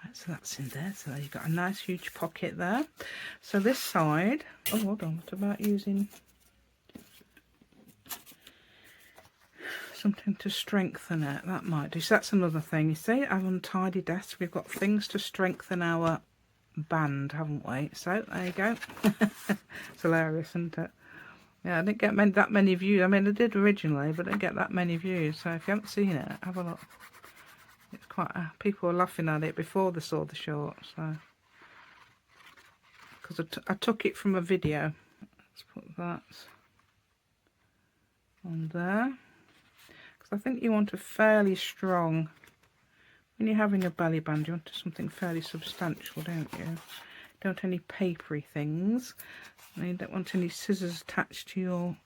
Right, so that's in there. So you've got a nice huge pocket there. So this side, oh, hold on, what about using something to strengthen it? That might do. So that's another thing. You see, our untidy desk, we've got things to strengthen our band, haven't we? So there you go. It's hilarious, isn't it? Yeah, I didn't get that many views. I mean, I did originally, but I didn't get that many views. So if you haven't seen it, have a look. It's quite people were laughing at it before they saw the short. So because I took it from a video. Let's put that on there, because I think you want a fairly strong, when you're having a belly band, you want something fairly substantial, don't you? Don't want any papery things, and you don't want any scissors attached to your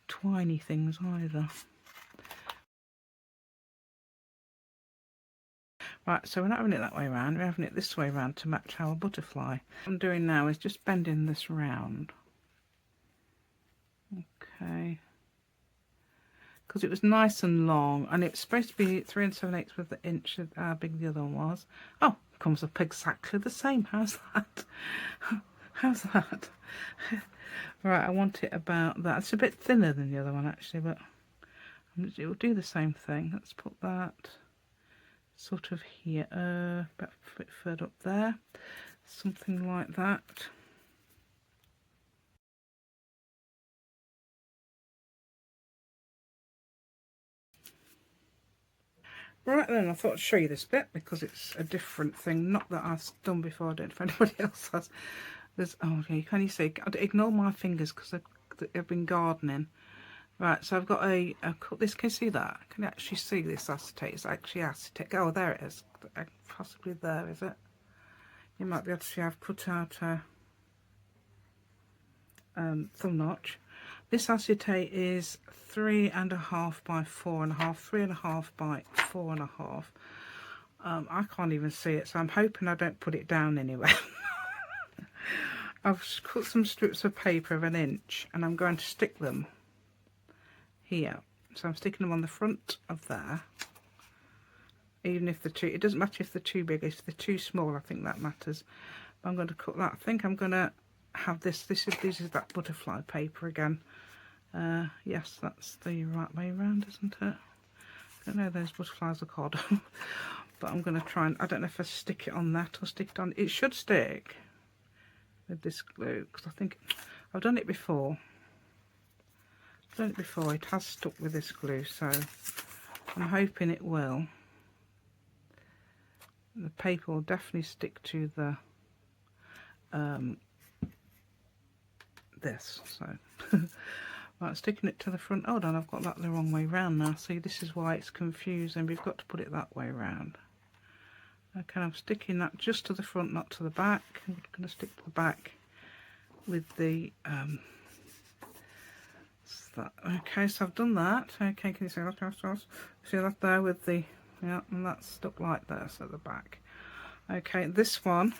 twiny things either. Right, so we're not having it that way around, we're having it this way around to match our butterfly. What I'm doing now is just bending this round. Okay. Because it was nice and long, and it's supposed to be 3 7/8 with the inch of how big the other one was. Oh, comes up exactly the same. How's that? How's that? Right, I want it about that. It's a bit thinner than the other one actually, but it will do the same thing. Let's put that sort of here, about a bit further up there, something like that. Right then, I thought I'd show you this bit because it's a different thing, not that I've done before. I don't know if anybody else has. There's, oh okay, can you see? Ignore my fingers because I've been gardening. Right, so I've got this, can you see that? Can you actually see this acetate? It's actually acetate. Oh, there it is. Possibly there, is it? You might be able to see I've cut out a thumb notch. This acetate is 3.5 by 4.5, 3.5 by 4.5. I can't even see it, so I'm hoping I don't put it down anywhere. I've cut some strips of paper of 1 inch, and I'm going to stick them here. So I'm sticking them on the front of there. Even if they're too, it doesn't matter if they're too big, if they're too small, I think that matters. But I'm going to cut that. I think I'm going to have this is that butterfly paper again. Yes, that's the right way around, isn't it? I don't know, those butterflies are cod. But I'm going to try and, I don't know if I stick it on that or stick it on, it should stick with this glue, because I think I've done it before. It has stuck with this glue, so I'm hoping it will. The paper will definitely stick to the this, so right, sticking it to the front. Hold on, I've got that the wrong way round now. See, this is why it's confusing. We've got to put it that way round. Okay, I'm sticking that just to the front, not to the back. I'm going to stick to the back with the okay, so I've done that. Okay, can you see that? See that there with the, yeah, and that's stuck like this at the back. Okay, this one,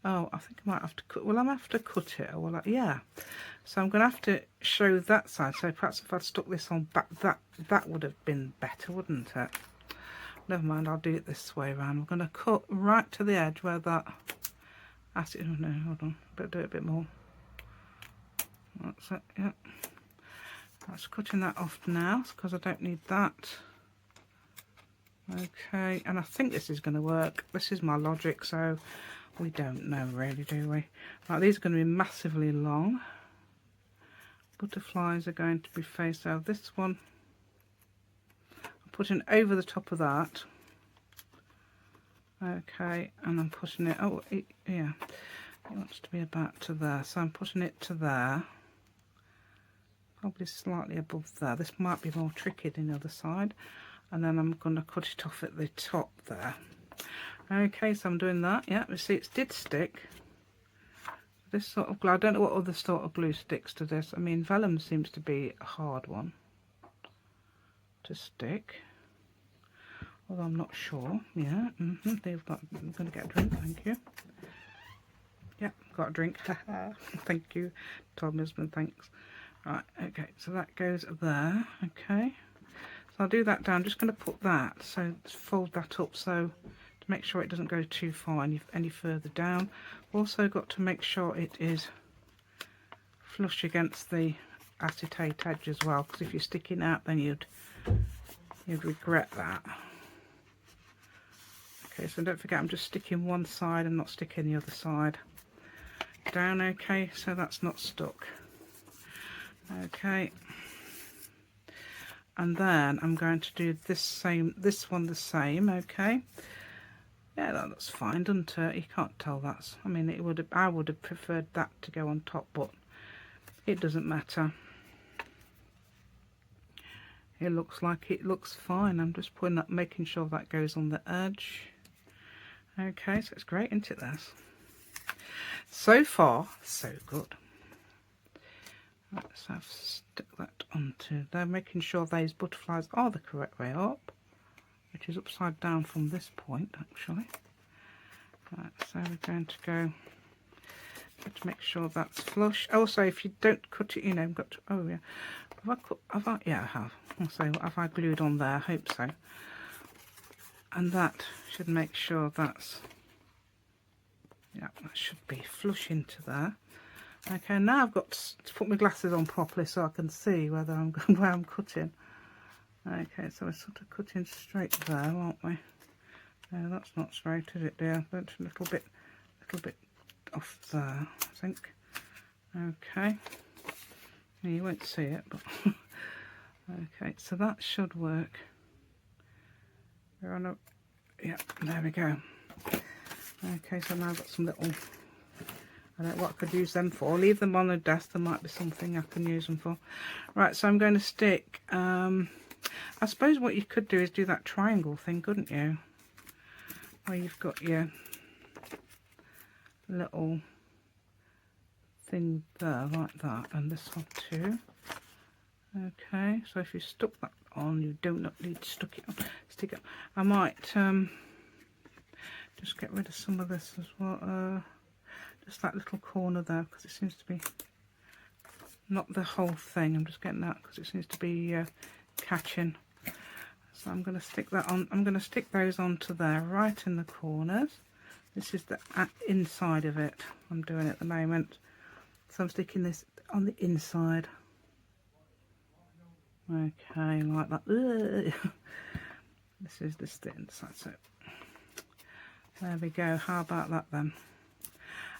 oh, I think I might have to cut, will I have to cut it, or will I, yeah. So I'm going to have to show that side, so perhaps if I'd stuck this on back, that would have been better, wouldn't it? Never mind, I'll do it this way around. We're going to cut right to the edge where that acid, oh no, hold on, better do it a bit more. That's it, yeah. That's cutting that off now because I don't need that. Okay, and I think this is going to work. This is my logic, so we don't know really, do we? Right, these are going to be massively long. Butterflies are going to be faced out. This one, I'm putting over the top of that. Okay, and I'm pushing it, oh, yeah, it wants to be about to there, so I'm pushing it to there. Probably slightly above there. This might be more tricky than the other side. And then I'm going to cut it off at the top there. Okay, so I'm doing that. Yeah, you see it did stick. This sort of glue, I don't know what other sort of glue sticks to this. I mean, vellum seems to be a hard one to stick. Although I'm not sure. Yeah, they've got, I'm going to get a drink, thank you. Yeah, got a drink. Thank you. Told my husband thanks. Right, okay, so that goes there. Okay. So I'll do that down. I'm just going to put that, so fold that up so to make sure it doesn't go too far any further down. Also got to make sure it is flush against the acetate edge as well, because if you're sticking out then you'd regret that. Okay, so don't forget I'm just sticking one side and not sticking the other side down. Okay, so that's not stuck. Okay, and then I'm going to do this one the same. Okay, yeah, that's fine, doesn't it? You can't tell that's, I mean, I would have preferred that to go on top, but it doesn't matter. It looks like it looks fine. I'm just putting that, making sure that goes on the edge. Okay, so it's great, isn't it, this? So far, so good. Let's have stick that onto there, making sure those butterflies are the correct way up, which is upside down from this point actually. Right, so we're going to go to make sure that's flush. Also, if you don't cut it, you know, I've got to, oh yeah, yeah, I have. Also, have I glued on there? I hope so. And that should make sure that's, yeah, that should be flush into there. Okay, now I've got to put my glasses on properly so I can see whether where I'm cutting. Okay, so we're sort of cutting straight there, aren't we? No, that's not straight, is it, dear? That's a little bit off there, I think. Okay. Yeah, you won't see it, but okay, so that should work. We're on a, yeah, there we go. Okay, so now I've got some little, I don't know what I could use them for. I'll leave them on the desk, there might be something I can use them for. Right, so I'm going to stick, I suppose what you could do is do that triangle thing, couldn't you? Where you've got your little thing there, like that, and this one too. Okay, so if you stuck that on, you do not need to stick it. I might just get rid of some of this as well. Just that little corner there, because it seems to be not the whole thing. I'm just getting that because it seems to be catching. So I'm going to stick that on. I'm going to stick those onto there, right in the corners. This is the inside of it. I'm doing it at the moment. So I'm sticking this on the inside. Okay, like that. This is the inside. So there we go. How about that then?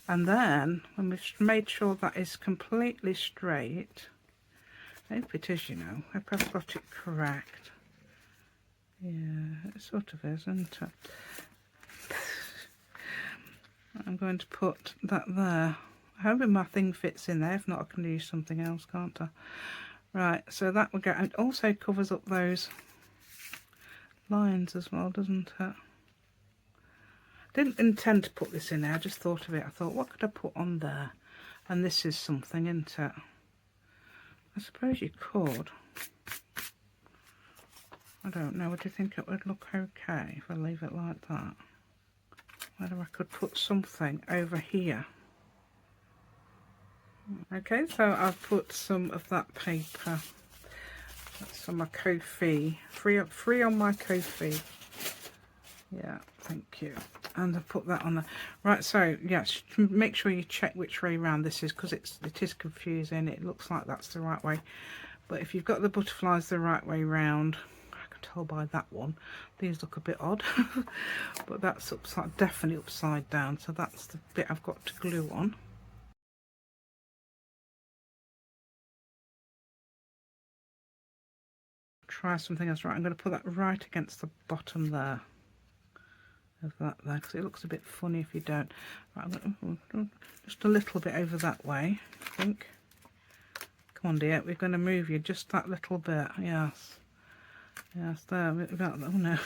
And then when we've made sure that is completely straight, I hope it is, you know, I hope I've got it correct. Yeah, it sort of is, isn't it? I'm going to put that there. I hope my thing fits in there. If not, I can use something else, can't I? Right, so that will go, and it also covers up those lines as well, doesn't it? Didn't intend to put this in there, I just thought of it. I thought, what could I put on there? And this is something, isn't it? I suppose you could. I don't know, would you think it would look okay if I leave it like that? Whether I could put something over here. Okay, so I've put some of that paper. That's on my Ko-fi. Free on my Ko-fi. Yeah, thank you. And I've put that on there. Right, so yes, make sure you check which way round this is, because it is confusing. It looks like that's the right way. But if you've got the butterflies the right way round, I can tell by that one. These look a bit odd, but that's upside, definitely upside down, so that's the bit I've got to glue on. Try something else. Right, I'm going to put that right against the bottom there of that there, because it looks a bit funny if you don't. Right, I'm going to, just a little bit over that way, I think. Come on, dear, we're going to move you just that little bit. Yes, yes, there. Oh no.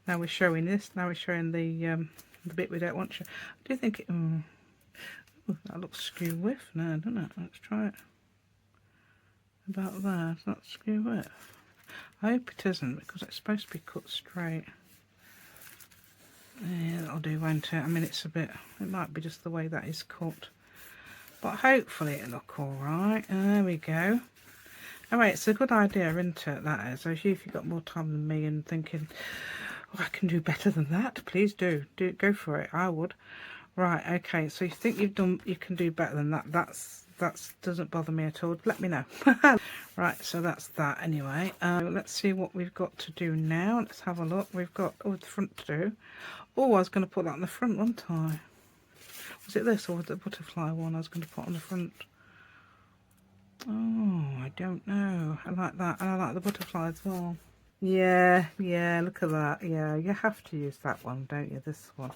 Now we're showing this. Now we're showing the bit we don't want to. I do think it. Ooh, that looks skew width now, doesn't it? Let's try it. About there. Is that skew width? I hope it isn't, because it's supposed to be cut straight. Yeah, that'll do, won't it? I mean, it's a bit. It might be just the way that is cut. But hopefully it'll look alright. There we go. Alright, it's a good idea, isn't it, that is? So if you've got more time than me and thinking, oh, I can do better than that, please do. Go for it. I would. Right, okay, so you think you can do better than that. That doesn't bother me at all. Let me know. Right, so that's that anyway. Let's see what we've got to do now. Let's have a look. We've got the front to do. Oh, I was going to put that on the front, wasn't I? Was it this or was it the butterfly one I was going to put on the front? Oh, I don't know. I like that. And I like the butterfly as well. Yeah, look at that. Yeah, you have to use that one, don't you? This one.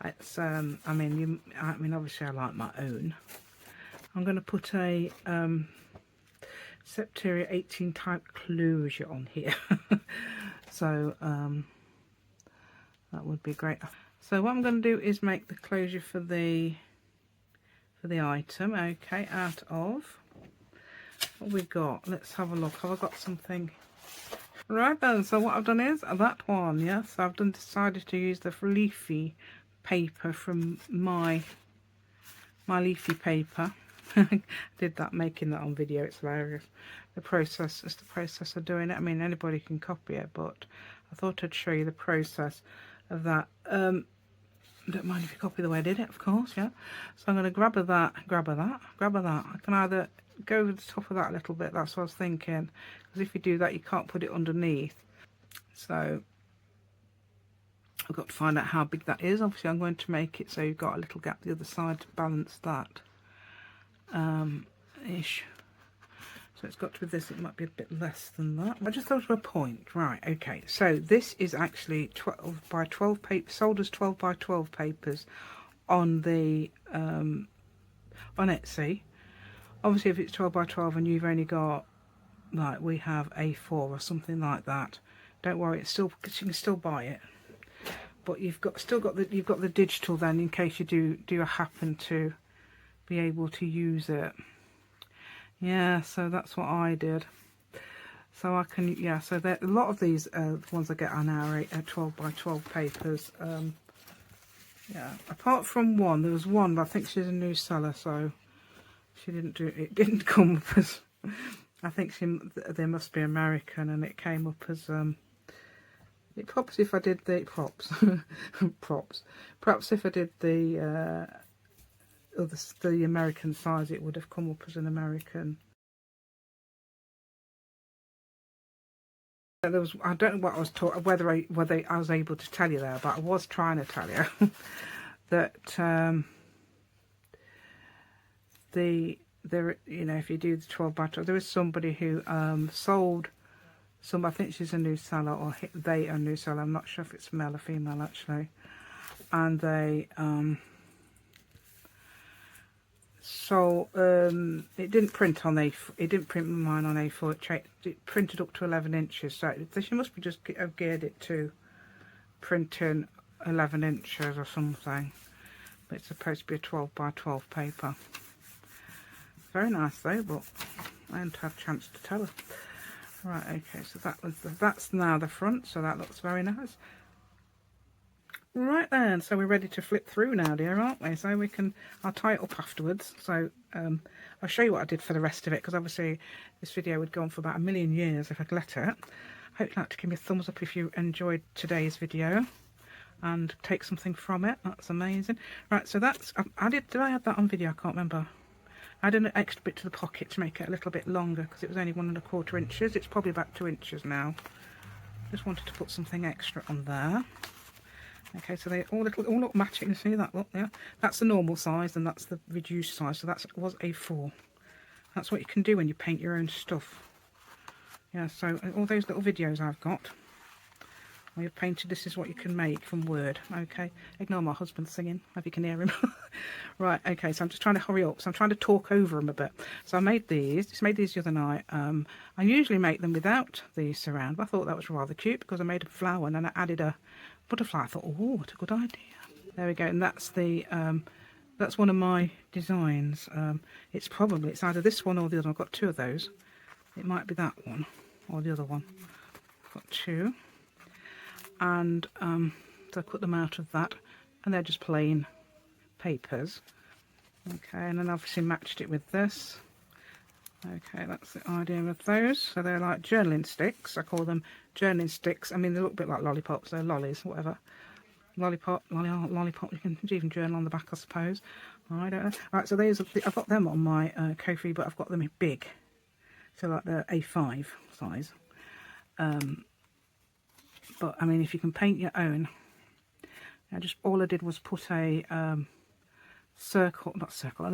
It's I mean, obviously I like my own. I'm going to put a Septeria 18 type closure on here. So that would be great. So what I'm going to do is make the closure for the item. Okay, out of what we got. Let's have a look. Have I got something? Right then. So what I've done is that one. Yes, I've decided to use the leafy paper from my leafy paper. I did that, making that on video. It's hilarious. The process is the process of doing it. I mean, anybody can copy it, but I thought I'd show you the process of that. Don't mind if you copy the way I did it, of course, yeah. So I'm going to grab that. I can either go over the top of that a little bit, that's what I was thinking, because if you do that you can't put it underneath. So I've got to find out how big that is. Obviously I'm going to make it so you've got a little gap the other side to balance that ish. So it's got to be this, it might be a bit less than that. I just thought of a point. Right, okay, so this is actually 12 by 12 paper, sold as 12 by 12 papers on the on Etsy. Obviously if it's 12 by 12 and you've only got, like we have, A4 or something like that, don't worry, it's still, you can still buy it. But you've got the digital then, in case you do happen to be able to use it. Yeah, so that's what I did. So I can, yeah, so a lot of these ones I get are now 12 by 12 papers. Yeah, apart from one, there was one, but I think she's a new seller, so she it didn't come up as, I think they must be American, and it came up as, it props if I did the, props, perhaps if I did the American size, it would have come up as an American. There was, I don't know what I was taught, whether I was able to tell you there, but I was trying to tell you that there, you know, if you do the 12 by 12, there is somebody who sold some. I think she's a new seller, or they are a new seller. I'm not sure if it's male or female actually, and they so it didn't print on it didn't print mine on A4. It printed up to 11 inches, so she must be just have geared it to printing 11 inches or something, but it's supposed to be a 12 by 12 paper. Very nice though, but I hadn't had a chance to tell her. Right, okay, so that's now the front, so that looks very nice. Right then, so we're ready to flip through now, dear, aren't we? So I'll tie it up afterwards. So I'll show you what I did for the rest of it, because obviously this video would go on for about 1,000,000 years if I'd let it. I hope you'd like to give me a thumbs up if you enjoyed today's video and take something from it. That's amazing. Right, so that's, did I add that on video? I can't remember. I added an extra bit to the pocket to make it a little bit longer, because it was only 1¼ inches. It's probably about 2 inches now. Just wanted to put something extra on there. Okay, so they all look matching. See that? Look, yeah, that's the normal size and that's the reduced size. So that was a 4. That's what you can do when you paint your own stuff. Yeah, so all those little videos I've got where you've painted, this is what you can make from Word. Okay, ignore my husband singing, if you can hear him. Right, okay, so I'm just trying to hurry up. So I'm trying to talk over him a bit. So I made these, just made these the other night. I usually make them without the surround, but I thought that was rather cute because I made a flower and then I added a butterfly. I thought, oh, what a good idea. There we go, and that's the that's one of my designs. It's either this one or the other. I've got 2 of those. It might be that one or the other one. I've got 2, and so I cut them out of that, and they're just plain papers. Okay, and then obviously matched it with this. Okay, that's the idea of those. So they're like journaling sticks. I call them journaling sticks. I mean, they look a bit like lollipops. They're lollies, whatever. Lollipop. You can even journal on the back, I suppose. I don't know. Right, so these I've got them on my Ko-fi, but I've got them big. So like the A5 size. But I mean, if you can paint your own, all I did was put a an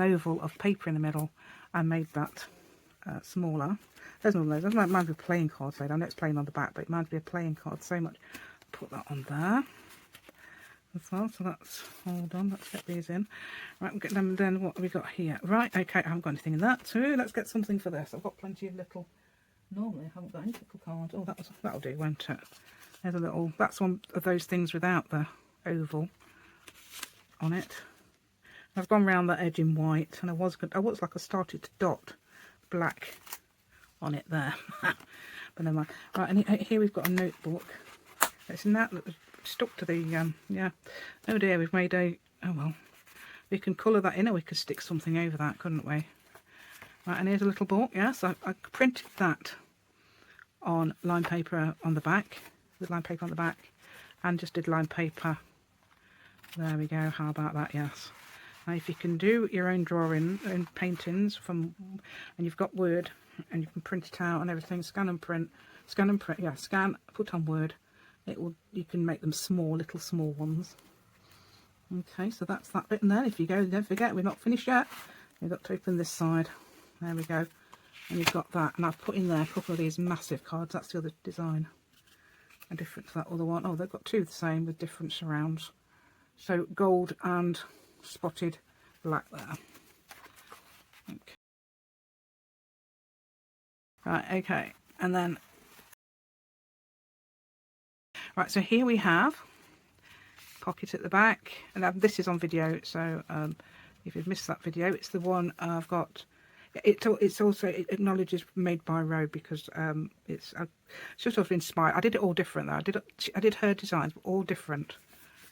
oval of paper in the middle, and made that smaller. There's none of those. It reminds me of playing cards. I know it's plain on the back, but it reminds me of playing cards so much. Put that on there as well. So that's all done. Let's get these in. Right, we'll get them. Then what have we got here? Right, okay, I haven't got anything in that too. Let's get something for this. I've got plenty of little. Normally, I haven't got any little cards. Oh, that'll do, won't it? There's a little. That's one of those things without the oval on it. I've gone round that edge in white, and I started to dot black on it there. But never mind. Right, and here we've got a notebook. It's in that stuck to the yeah. Oh dear, we've made a. Oh well, we can colour that in, or we could stick something over that, couldn't we? Right, and here's a little book. Yes, I printed that on line paper on the back, with line paper on the back, and just did line paper. There we go. How about that? Yes. Now, if you can do your own drawing and paintings and you've got Word, and you can print it out and everything, scan and print, yeah, scan, put on Word, you can make them little small ones. Okay, so that's that bit, and then if you go, don't forget, we're not finished yet. You've got to open this side. There we go, and you've got that, and I've put in there a couple of these massive cards. That's the other design, and different to that other one. Oh, they've got 2 the same with different surrounds. So gold and spotted black there. Okay. Right, okay, and then right, so here we have pocket at the back, and this is on video, so if you've missed that video, it's the one I've got. It's also, it acknowledges made by Roe, because it's sort of inspired. I did it all different though. I did her designs, but all different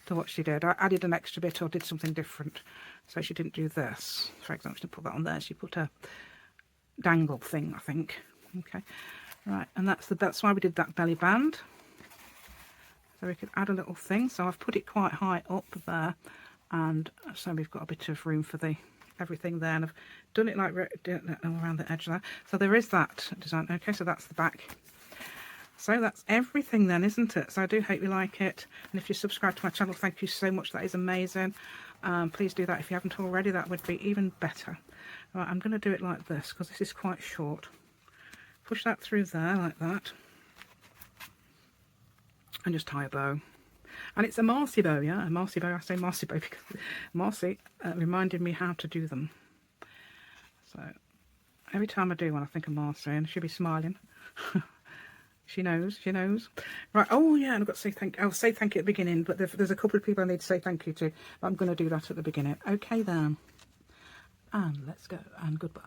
to what she did. I added an extra bit or did something different. So she didn't do this, for example. She didn't put that on there. She put a dangle thing, I think. Okay, right, and that's why we did that belly band. So we could add a little thing. So I've put it quite high up there, and so we've got a bit of room for everything there. And I've done it like around the edge there. So there is that design. Okay, so that's the back. So that's everything then, isn't it? So I do hope you like it, and if you subscribe to my channel, thank you so much. That is amazing. Please do that if you haven't already. That would be even better. Right, I'm going to do it like this because this is quite short. Push that through there like that, and just tie a bow. And it's a Marcy bow, yeah, a Marcy bow. I say Marcy bow because Marcy reminded me how to do them. So every time I do one, I think of Marcy, and she'll be smiling. She knows. Right, oh yeah, and I've got to say thank you. I'll say thank you at the beginning, but there's a couple of people I need to say thank you to. But I'm going to do that at the beginning. Okay then. And let's go, and goodbye.